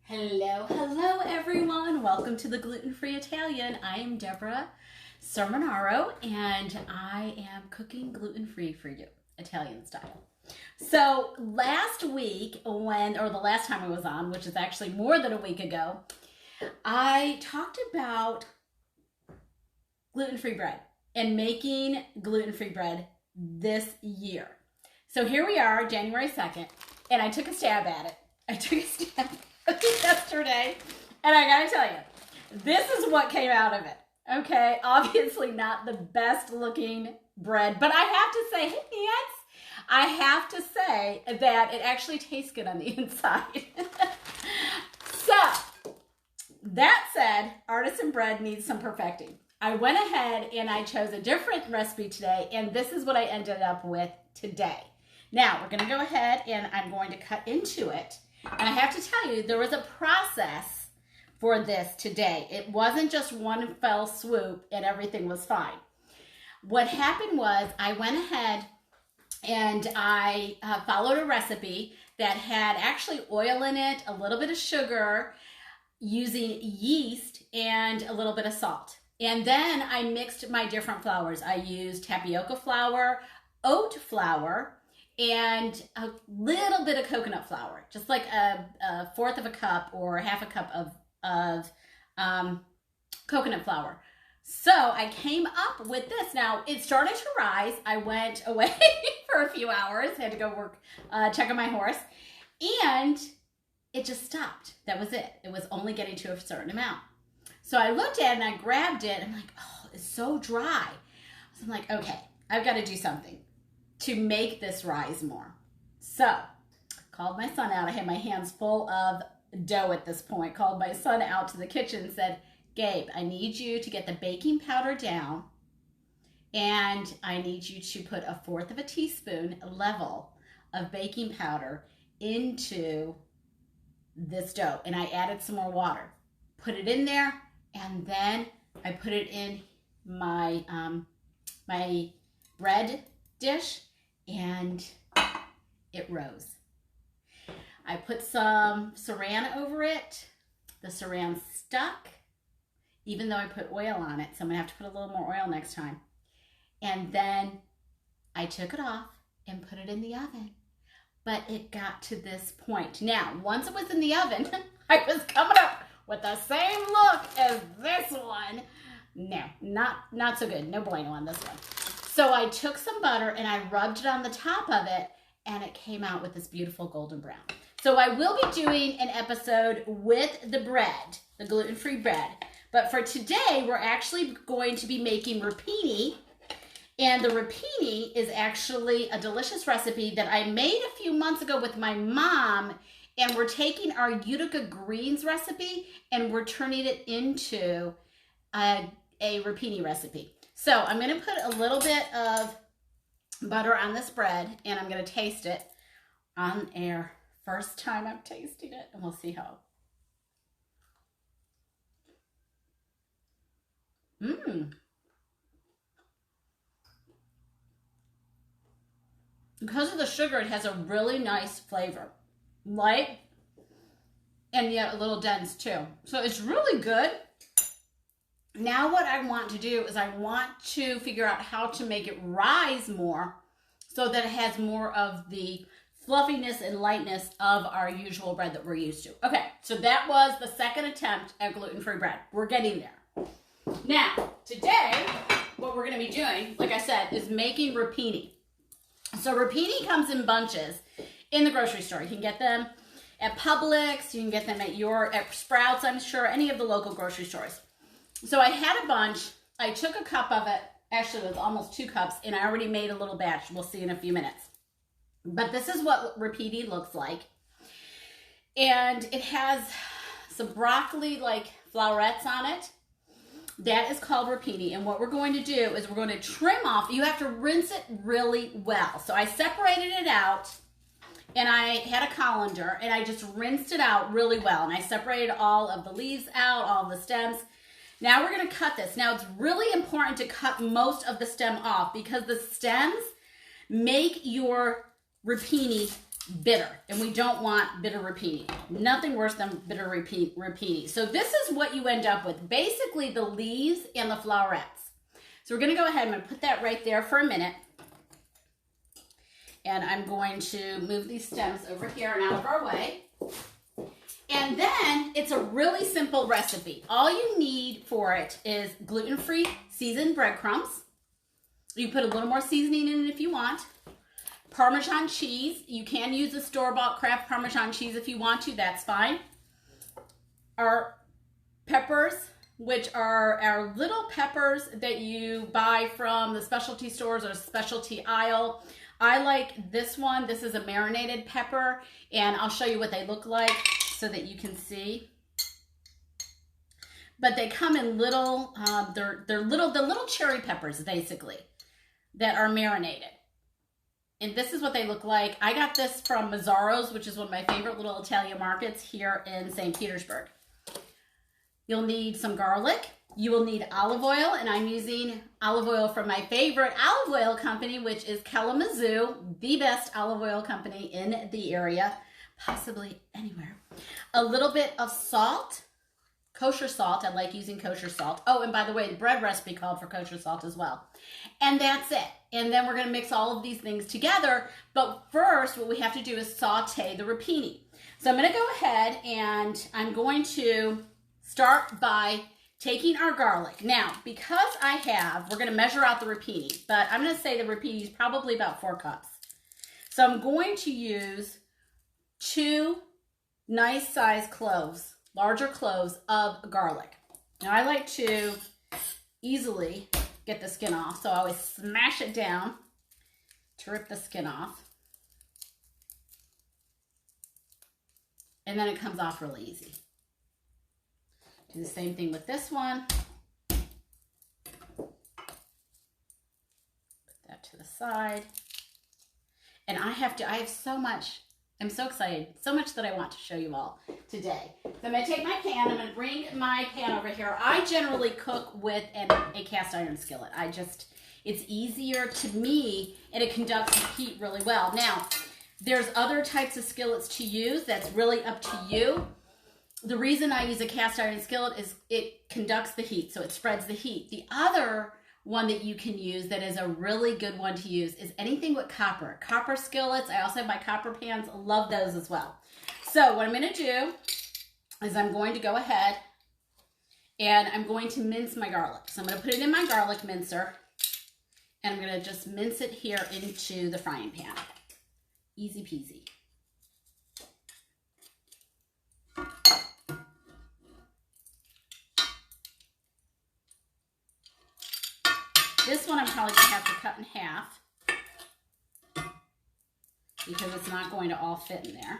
Hello everyone. Welcome to the Gluten-Free Italian. I am Deborah Sermonaro and I am cooking gluten-free for you, Italian style. So last week the last time I was on, which is actually more than a week ago, I talked about gluten-free bread and making gluten-free bread this year. So here we are, January 2nd, and I took a stab at it. Yesterday, and I gotta tell you, this is what came out of it. Okay, obviously not the best looking bread, but I have to say, hey Nancy, I have to say that it actually tastes good on the inside. So, that said, artisan bread needs some perfecting. I went ahead and I chose a different recipe today, and this is what I ended up with today. Now, we're gonna go ahead and I'm going to cut into it. And I have to tell you, there was a process for this today. It wasn't just one fell swoop and everything was fine. What happened was I went ahead and I followed a recipe that had actually oil in it, a little bit of sugar, using yeast, and a little bit of salt. And then I mixed my different flours. I used tapioca flour, oat flour, and a little bit of coconut flour, just like a fourth of a cup or half a cup of coconut flour. So I came up with this. Now, it started to rise. I went away for a few hours, had to go work, check on my horse, and it just stopped. That was it. It was only getting to a certain amount. So I looked at it and I grabbed it. I'm like, oh, it's so dry. So I'm like, okay, I've got to do something to make this rise more. So, called my son out. I had my hands full of dough at this point. Called my son out to the kitchen and said, Gabe, I need you to get the baking powder down, and I need you to put a fourth of a teaspoon level of baking powder into this dough. And I added some more water. Put it in there, and then I put it in my, my bread dish, and it rose. I put some saran over it. The saran stuck, even though I put oil on it, so I'm gonna have to put a little more oil next time. And then I took it off and put it in the oven. But it got to this point. Now, once it was in the oven, I was coming up with the same look as this one. No, not so good. No bueno on this one. So I took some butter and I rubbed it on the top of it, and it came out with this beautiful golden brown. So I will be doing an episode with the bread, the gluten-free bread. But for today, we're actually going to be making rapini. And the rapini is actually a delicious recipe that I made a few months ago with my mom. And we're taking our Utica greens recipe and we're turning it into a rapini recipe. So I'm going to put a little bit of butter on this bread, and I'm going to taste it on air. First time I'm tasting it, and we'll see how. Because of the sugar, it has a really nice flavor. Light, and yet a little dense too. So it's really good. Now what I want to do is I want to figure out how to make it rise more so that it has more of the fluffiness and lightness of our usual bread that we're used to. Okay, so that was the second attempt at gluten-free bread. We're getting there. Now, today, what we're going to be doing, like I said, is making rapini. So rapini comes in bunches in the grocery store. You can get them at Publix, you can get them at Sprouts, I'm sure, any of the local grocery stores. So I had a bunch. I took a cup of it. Actually, it was almost 2 cups, and I already made a little batch. We'll see in a few minutes. But this is what rapini looks like. And it has some broccoli, like florets on it. That is called rapini. And what we're going to do is we're going to trim off. You have to rinse it really well. So I separated it out, and I had a colander, and I just rinsed it out really well. And I separated all of the leaves out, all of the stems. Now we're going to cut this. Now it's really important to cut most of the stem off because the stems make your rapini bitter, and we don't want bitter rapini. Nothing worse than bitter rapini. So this is what you end up with, basically the leaves and the florets. So we're going to go ahead and I'm going to put that right there for a minute. And I'm going to move these stems over here and out of our way. And then it's a really simple recipe. All you need for it is gluten-free seasoned breadcrumbs. You put a little more seasoning in it if you want. Parmesan cheese. You can use a store-bought Kraft Parmesan cheese if you want to. That's fine. Our peppers, which are our little peppers that you buy from the specialty stores or specialty aisle. I like this one. This is a marinated pepper, and I'll show you what they look like so that you can see. But they come in little, they're the little cherry peppers, basically, that are marinated. And this is what they look like. I got this from Mazzaro's, which is one of my favorite little Italian markets here in St. Petersburg. You'll need some garlic. You will need olive oil, and I'm using olive oil from my favorite olive oil company, which is Kalamazoo, the best olive oil company in the area, possibly anywhere. A little bit of salt, kosher salt. I like using kosher salt. Oh, and by the way, the bread recipe called for kosher salt as well. And that's it. And then we're going to mix all of these things together. But first, what we have to do is saute the rapini. So I'm going to go ahead and I'm going to start by taking our garlic. Now, because we're going to measure out the rapini, but I'm going to say the rapini is probably about 4 cups. So I'm going to use 2 nice sized cloves, larger cloves of garlic. Now I like to easily get the skin off, so I always smash it down to rip the skin off. And then it comes off really easy. Do the same thing with this one. Put that to the side. And I have so much, I'm so excited, so much that I want to show you all today. So I'm going to take my pan, I'm going to bring my pan over here. I generally cook with a cast iron skillet. It's easier to me, and it conducts the heat really well. Now, there's other types of skillets to use. That's really up to you. The reason I use a cast iron skillet is it conducts the heat, so it spreads the heat. The other one that you can use that is a really good one to use is anything with copper. Copper skillets. I also have my copper pans. Love those as well. So what I'm going to do is I'm going to go ahead and I'm going to mince my garlic. So I'm going to put it in my garlic mincer and I'm going to just mince it here into the frying pan. Easy peasy. This one I'm probably going to have to cut in half because it's not going to all fit in there.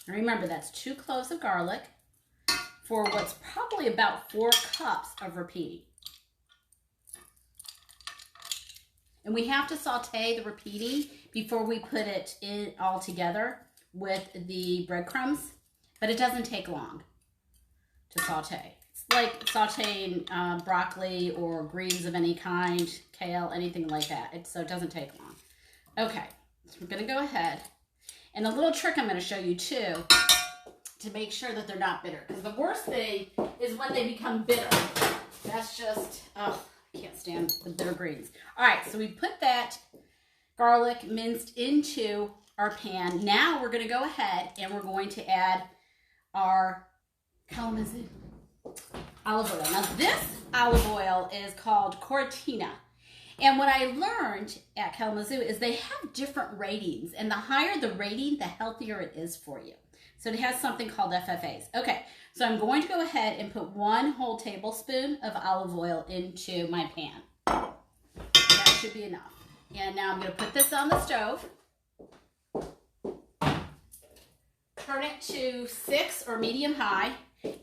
And remember, that's 2 cloves of garlic for what's probably about 4 cups of rapini. And we have to saute the rapini before we put it in all together with the breadcrumbs, but it doesn't take long to saute. It's like sauteing broccoli or greens of any kind, kale, anything like that. So it doesn't take long. Okay, so we're going to go ahead. And a little trick I'm going to show you too to make sure that they're not bitter. Because the worst thing is when they become bitter. That's just, oh, I can't stand the bitter greens. All right, so we put that garlic minced into our pan. Now we're going to go ahead and we're going to add our Kalamazoo olive oil. Now this olive oil is called Cortina. And what I learned at Kalamazoo is they have different ratings. And the higher the rating, the healthier it is for you. So it has something called FFAs. Okay, so I'm going to go ahead and put 1 whole tablespoon of olive oil into my pan. That should be enough. And now I'm going to put this on the stove. Turn it to 6 or medium high.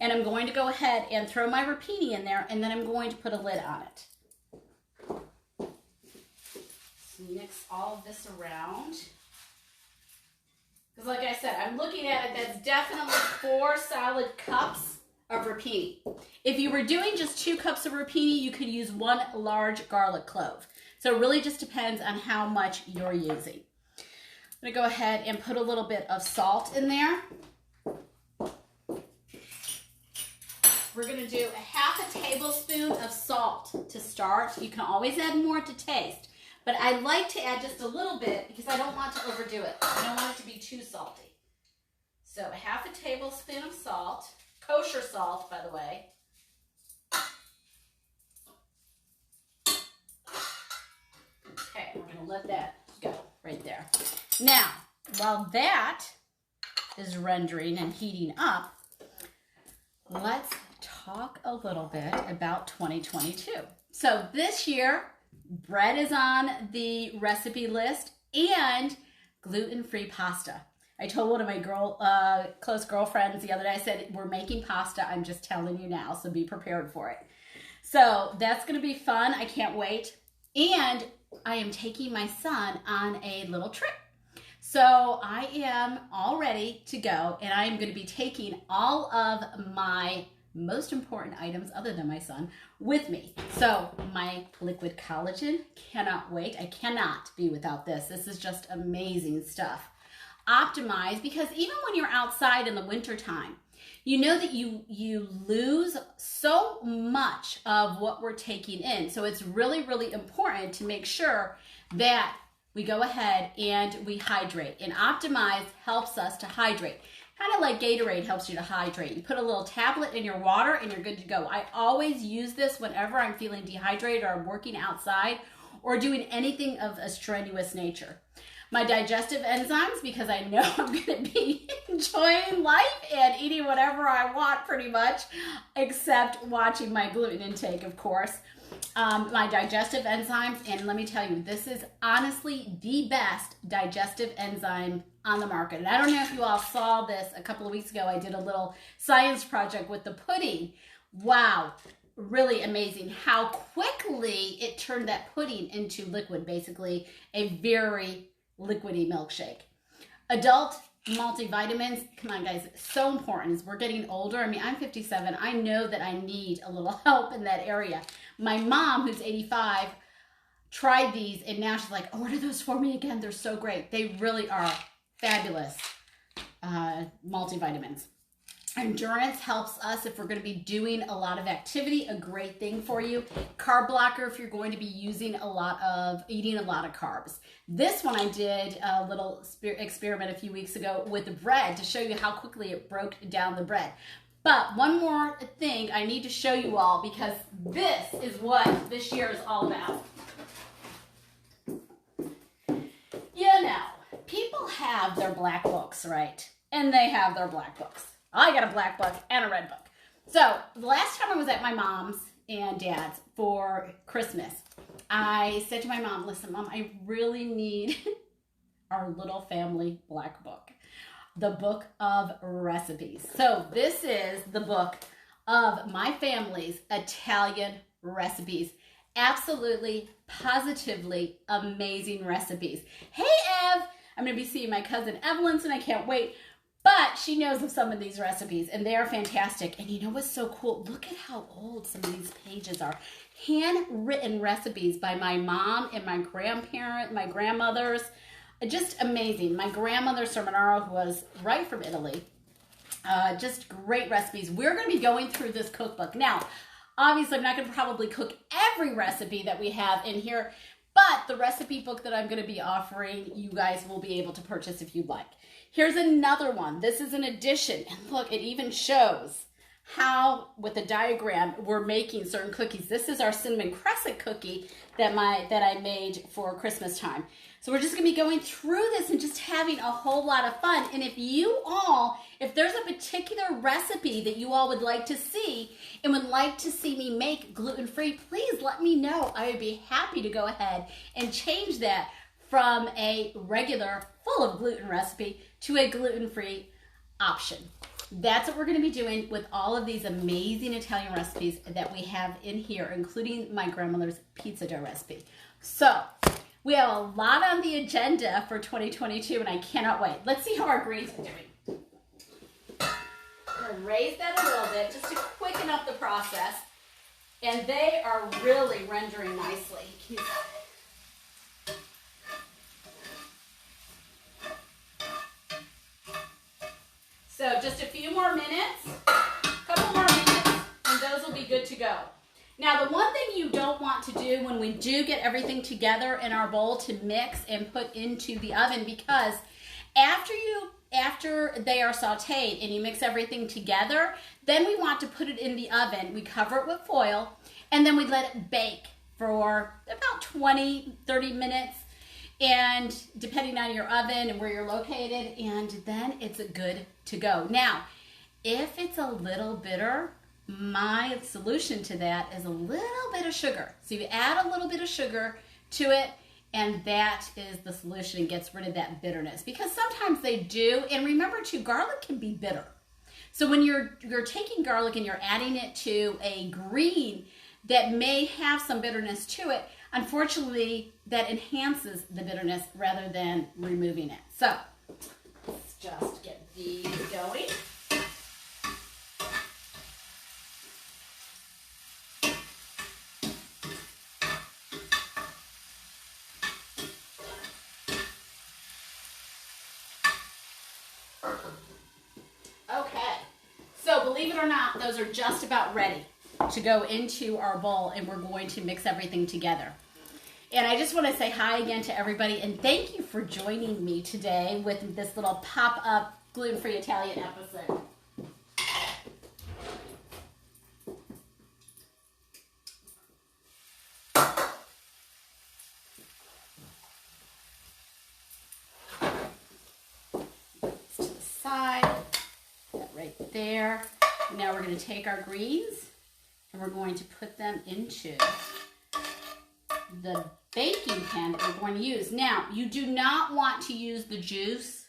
And I'm going to go ahead and throw my rapini in there, and then I'm going to put a lid on it. So mix all of this around. Because like I said, I'm looking at it, that's definitely 4 solid cups of rapini. If you were doing just 2 cups of rapini, you could use 1 large garlic clove. So it really just depends on how much you're using. I'm gonna go ahead and put a little bit of salt in there. We're gonna do a 1/2 tablespoon of salt to start. You can always add more to taste, but I like to add just a little bit because I don't want to overdo it. I don't want it to be too salty. So a 1/2 tablespoon of salt, kosher salt, by the way. Okay, we're gonna let that go right there. Now, while that is rendering and heating up, let's talk a little bit about 2022. So this year, bread is on the recipe list and gluten-free pasta. I told one of my close girlfriends the other day, I said, we're making pasta. I'm just telling you now, so be prepared for it. So that's going to be fun. I can't wait. And I am taking my son on a little trip. So I am all ready to go, and I am going to be taking all of my most important items, other than my son, with me. So my liquid collagen, cannot wait. I cannot be without this. This is just amazing stuff. Optimize, because even when you're outside in the wintertime, you know that you lose so much of what we're taking in. So it's really, really important to make sure that we go ahead and we hydrate. And Optimize helps us to hydrate. Kind of like Gatorade helps you to hydrate. You put a little tablet in your water and you're good to go. I always use this whenever I'm feeling dehydrated or I'm working outside or doing anything of a strenuous nature. My digestive enzymes, because I know I'm going to be enjoying life and eating whatever I want pretty much, except watching my gluten intake, of course. My digestive enzymes, and let me tell you, this is honestly the best digestive enzyme on the market. And I don't know if you all saw this a couple of weeks ago. I did a little science project with the pudding. Wow, really amazing how quickly it turned that pudding into liquid, basically a very liquidy milkshake. Adult multivitamins, come on guys, it's so important as we're getting older. I mean, I'm 57. I know that I need a little help in that area. My mom, who's 85, tried these and now she's like, order those for me again. They're so great. They really are fabulous multivitamins. Endurance helps us if we're going to be doing a lot of activity, a great thing for you. Carb blocker if you're going to be eating a lot of carbs. This one I did a little experiment a few weeks ago with the bread to show you how quickly it broke down the bread. But one more thing I need to show you all, because this is what this year is all about. You know, people have their black books, right? And they have their black books. I got a black book and a red book. So the last time I was at my mom's and dad's for Christmas, I said to my mom, listen, Mom, I really need our little family black book, the book of recipes. So this is the book of my family's Italian recipes. Absolutely, positively amazing recipes. Hey, Ev, I'm going to be seeing my cousin Evelyn, and I can't wait. But she knows of some of these recipes, and they are fantastic. And you know what's so cool? Look at how old some of these pages are. Handwritten recipes by my mom and my grandmothers. Just amazing. My grandmother, Sermonaro, who was right from Italy. Just great recipes. We're going to be going through this cookbook. Now, obviously, I'm not going to probably cook every recipe that we have in here, but the recipe book that I'm going to be offering, you guys will be able to purchase if you'd like. Here's another one. This is an addition. And look, it even shows how, with the diagram, we're making certain cookies. This is our cinnamon crescent cookie that I made for Christmas time. So we're just going to be going through this and just having a whole lot of fun. And if there's a particular recipe that you all would like to see and would like to see me make gluten-free, please let me know. I would be happy to go ahead and change that from a regular full of gluten recipe to a gluten-free option. That's what we're going to be doing with all of these amazing Italian recipes that we have in here, including my grandmother's pizza dough recipe. So we have a lot on the agenda for 2022, and I cannot wait. Let's see how our greens are doing. going to raise that a little bit just to quicken up the process. And they are really rendering nicely. So just a few more minutes, a couple more minutes, and those will be good to go. Now, the one thing you don't want to do when we do get everything together in our bowl to mix and put into the oven, because after they are sauteed and you mix everything together, then we want to put it in the oven. We cover it with foil, and then we let it bake for about 20, 30 minutes, and depending on your oven and where you're located, and then it's good to go. Now, if it's a little bitter, my solution to that is a little bit of sugar. So you add a little bit of sugar to it, and that is the solution. It gets rid of that bitterness, because sometimes they do. And remember too, garlic can be bitter. So when you're taking garlic and you're adding it to a green that may have some bitterness to it, unfortunately that enhances the bitterness rather than removing it. So let's just get these going. Okay, so believe it or not, those are just about ready to go into our bowl, and we're going to mix everything together. And I just want to say hi again to everybody, and thank you for joining me today with this little pop-up gluten-free Italian episode. To the side, that right there. Now we're going to take our greens and we're going to put them into the baking pan that we're going to use. Now, you do not want to use the juice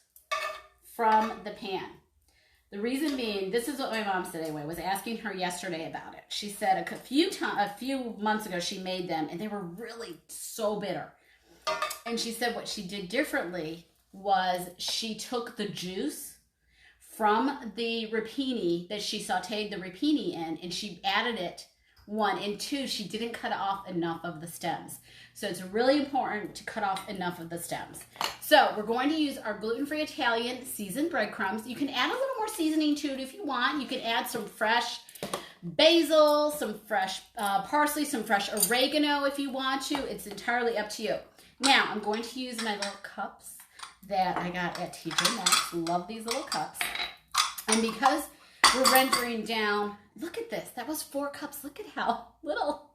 from the pan. The reason being, this is what my mom said anyway, was asking her yesterday about it. She said a few months ago she made them and they were really so bitter. And she said what she did differently was she took the juice from the rapini that she sauteed the rapini in, and she added it. 1 and 2, she didn't cut off enough of the stems. So it's really important to cut off enough of the stems. So we're going to use our gluten-free Italian seasoned breadcrumbs. You can add a little more seasoning to it if you want. You can add some fresh basil, some fresh parsley, some fresh oregano if you want to. It's entirely up to you. Now I'm going to use my little cups that I got at TJ Maxx. Love these little cups. And because we're rendering down, look at this. That was 4 cups. Look at how little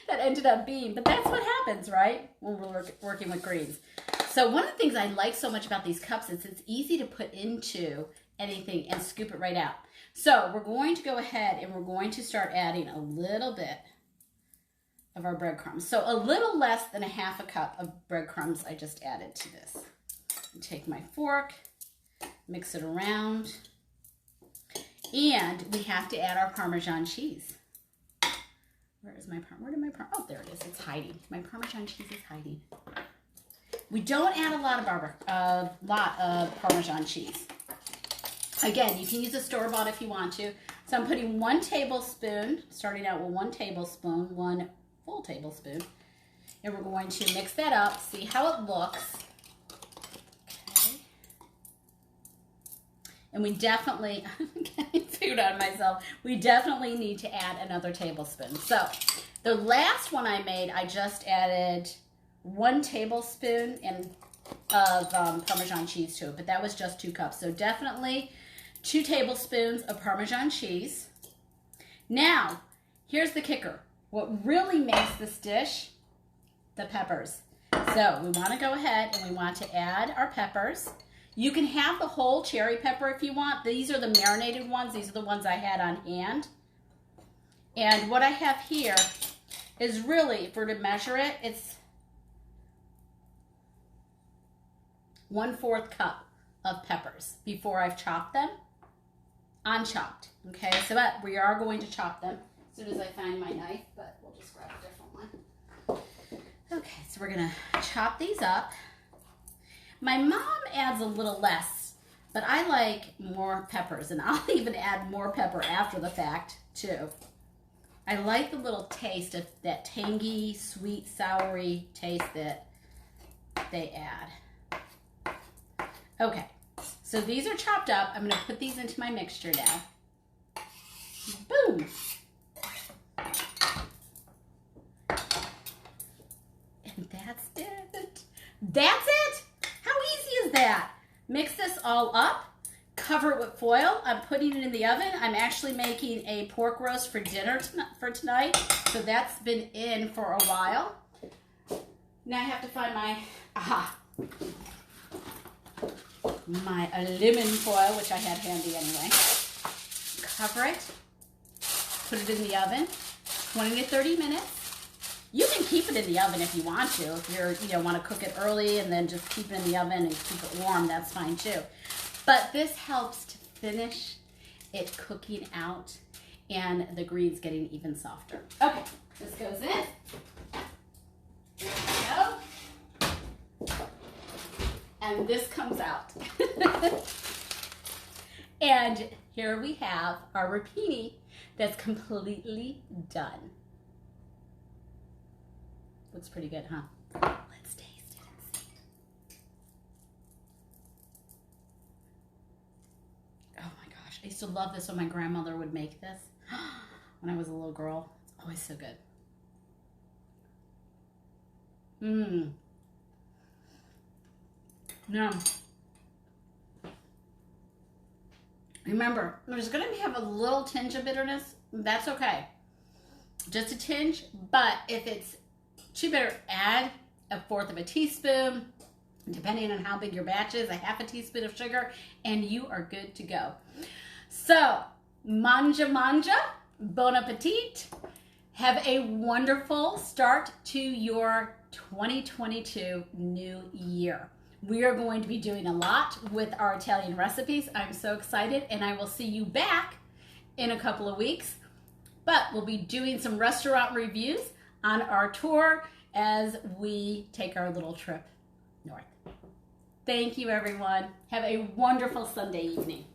that ended up being. But that's what happens, right, when we're working with greens. So one of the things I like so much about these cups is it's easy to put into anything and scoop it right out. So we're going to go ahead and we're going to start adding a little bit of our breadcrumbs. So a little less than a half a cup of breadcrumbs I just added to this. Take my fork, mix it around. And we have to add our Parmesan cheese. Where did my oh, there it is. It's hiding. My Parmesan cheese is hiding. We don't add a lot of Parmesan cheese. Again, you can use a store-bought if you want to. So I'm putting 1 tablespoon, starting out with 1 tablespoon, 1 full tablespoon. And we're going to mix that up, see how it looks. And we definitely, I'm getting food on myself, we definitely need to add another tablespoon. So the last one I made, I just added 1 tablespoon of Parmesan cheese to it, but that was just 2 cups. So definitely 2 tablespoons of Parmesan cheese. Now, here's the kicker. What really makes this dish, the peppers. So we want to go ahead and we want to add our peppers. You can have the whole cherry pepper if you want. These are the marinated ones. These are the ones I had on hand. And what I have here is really, if we're to measure it, it's 1/4 cup of peppers before I've chopped them. Unchopped. Okay, so but we are going to chop them as soon as I find my knife, but we'll just grab a different one. Okay, so we're going to chop these up. My mom adds a little less But I like more peppers, and I'll even add more pepper after the fact too. I like the little taste of that tangy, sweet, soury taste that they add. Okay, so these are chopped up. I'm gonna put these into my mixture now. Boom. And that's it. That's it. How easy is that? Mix this all up. Cover it with foil. I'm putting it in the oven. I'm actually making a pork roast for dinner for tonight. So that's been in for a while. Now I have to find my aluminum foil, which I had handy anyway. Cover it. Put it in the oven. 20 to 30 minutes. You can keep it in the oven if you want to. If you want to cook it early and then just keep it in the oven and keep it warm, that's fine too. But this helps to finish it cooking out and the greens getting even softer. Okay, this goes in. There we go. And this comes out. And here we have our rapini that's completely done. Looks pretty good, huh? Let's taste it and see. Oh my gosh, I used to love this when my grandmother would make this when I was a little girl. It's always so good. Mmm. Now, remember, there's going to have a little tinge of bitterness. That's okay. Just a tinge, but if it's too bitter, add 1/4 teaspoon, depending on how big your batch is, 1/2 teaspoon of sugar, and you are good to go. So, manja manja, bon appetit. Have a wonderful start to your 2022 new year. We are going to be doing a lot with our Italian recipes. I'm so excited, and I will see you back in a couple of weeks. But we'll be doing some restaurant reviews on our tour as we take our little trip north. Thank you, everyone. Have a wonderful Sunday evening.